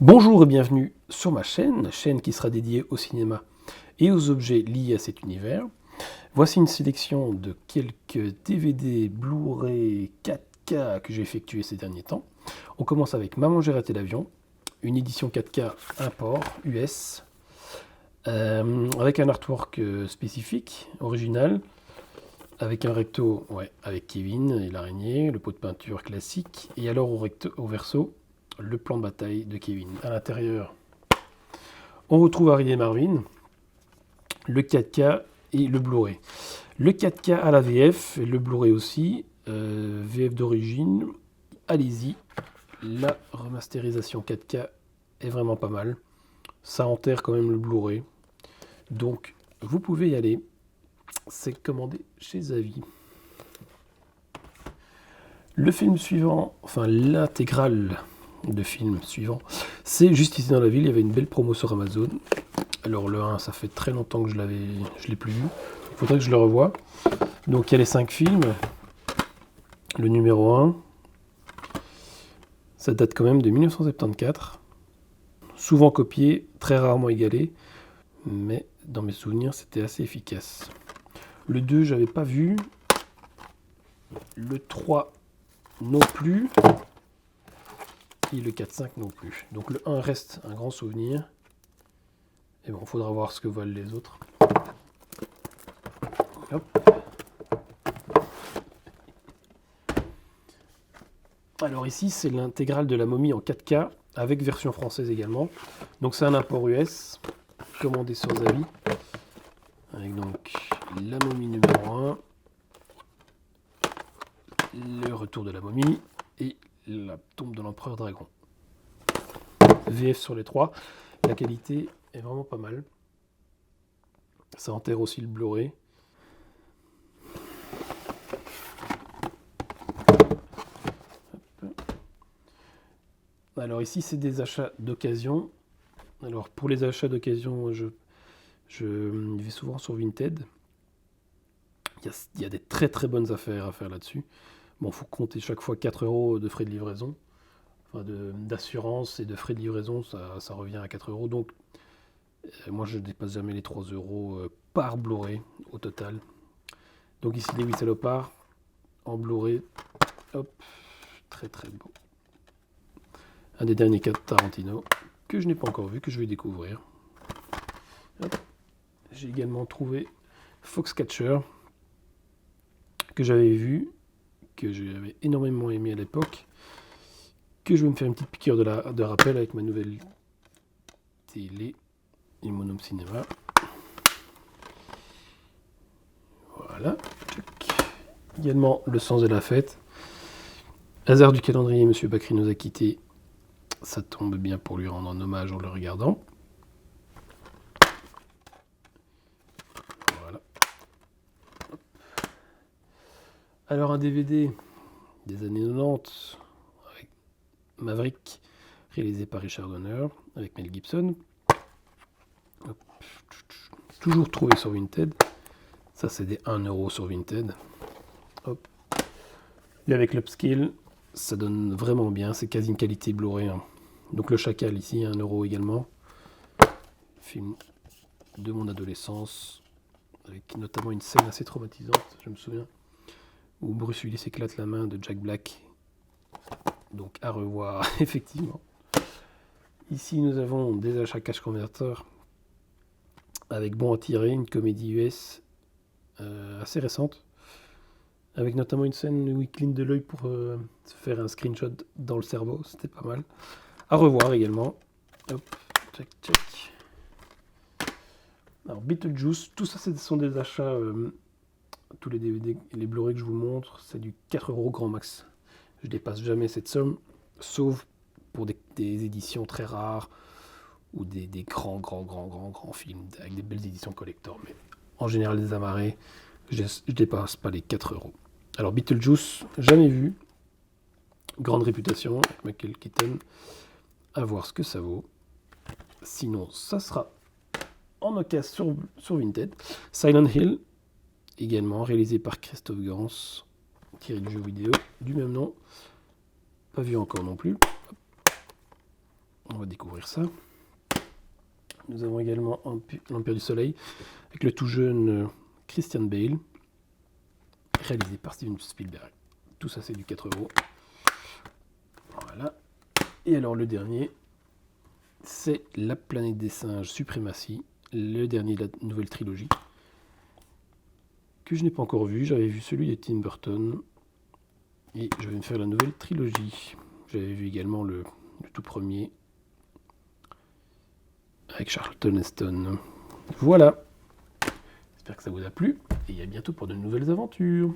Bonjour et bienvenue sur ma chaîne qui sera dédiée au cinéma et aux objets liés à cet univers. Voici une sélection de quelques DVD, Blu-ray 4K que j'ai effectué ces derniers temps. On commence avec Maman j'ai raté l'avion, une édition 4K import US, avec un artwork spécifique, original, avec un recto avec Kevin et l'araignée, le pot de peinture classique, et alors au verso, le plan de bataille de Kevin. À l'intérieur, on retrouve Harry et Marvin, le 4K et le Blu-ray. Le 4K à la VF, et le Blu-ray aussi, VF d'origine, allez-y. La remasterisation 4K est vraiment pas mal. Ça enterre quand même le Blu-ray. Donc, vous pouvez y aller. C'est commandé chez Zavi. Le film suivant, enfin l'intégrale de film suivant, c'est Juste ici dans la ville. Il y avait une belle promo sur Amazon. Alors le 1, ça fait très longtemps que je l'ai plus vu. Il faudrait que je le revoie. Donc il y a les 5 films. Le numéro 1, ça date quand même de 1974. Souvent copié, très rarement égalé. Mais dans mes souvenirs, c'était assez efficace. Le 2, j'avais pas vu. Le 3, non plus. Et le 4-5 non plus. Donc le 1 reste un grand souvenir. Et bon, il faudra voir ce que valent les autres. Hop. Alors ici, c'est l'intégrale de la momie en 4K, avec version française également. Donc c'est un import US, commandé sur Zavi. Avec donc la momie numéro 1, le retour de la momie et la tombe de l'empereur dragon. VF sur les 3. La qualité est vraiment pas mal. Ça enterre aussi le Blu-ray. Alors ici, c'est des achats d'occasion. Alors pour les achats d'occasion, je vais souvent sur Vinted. Il y a des très très bonnes affaires à faire là-dessus. Bon, il faut compter chaque fois 4 € de frais de livraison. Enfin, d'assurance et de frais de livraison, ça revient à 4 €. Donc, moi, je ne dépasse jamais les 3 € par Blu-ray au total. Donc ici, les 8 salopards en Blu-ray. Hop, très très beau. Un des derniers cas de Tarantino que je n'ai pas encore vu, que je vais découvrir. Hop. J'ai également trouvé Foxcatcher, que j'avais vu, que j'avais énormément aimé à l'époque, que je vais me faire une petite piqûre de rappel avec ma nouvelle télé et mon home cinéma. Voilà. Également Le sens de la fête. Hasard du calendrier, Monsieur Bacri nous a quittés. Ça tombe bien pour lui rendre un hommage en le regardant. Voilà. Alors un DVD des années 90 avec Maverick, réalisé par Richard Donner, avec Mel Gibson. Hop. Toujours trouvé sur Vinted. Ça c'est des 1 € sur Vinted. Hop. Et avec l'upscale, ça donne vraiment bien. C'est quasi une qualité Blu-ray. Donc le Chacal ici, 1 € également. Film de mon adolescence, avec notamment une scène assez traumatisante, je me souviens, où Bruce Willis éclate la main de Jack Black. Donc à revoir, effectivement. Ici, nous avons des achats cash converter avec Bon à tirer, une comédie US assez récente, avec notamment une scène où il cligne de l'œil pour se faire un screenshot dans le cerveau. C'était pas mal. À revoir également. Hop, check, check. Alors Beetlejuice, tout ça, ce sont des achats. Tous les DVD et les Blu-ray que je vous montre, c'est du 4 € grand max. Je dépasse jamais cette somme, sauf pour des éditions très rares ou des grands films avec des belles éditions collector. Mais en général, des amarrés, je dépasse pas les 4 €. Alors Beetlejuice, jamais vu. Grande réputation avec Michael Keaton. À voir ce que ça vaut. Sinon, ça sera en occasion sur Vinted. Silent Hill, également réalisé par Christophe Gans, tiré du jeu vidéo du même nom. Pas vu encore non plus. On va découvrir ça. Nous avons également L'Empire du Soleil, avec le tout jeune Christian Bale, réalisé par Steven Spielberg. Tout ça, c'est du 4 €. Voilà. Et alors, le dernier, c'est La planète des singes Suprématie, le dernier de la nouvelle trilogie, que je n'ai pas encore vu. J'avais vu celui de Tim Burton, et je vais me faire la nouvelle trilogie. J'avais vu également le tout premier, avec Charlton Heston. Voilà. J'espère que ça vous a plu, et à bientôt pour de nouvelles aventures.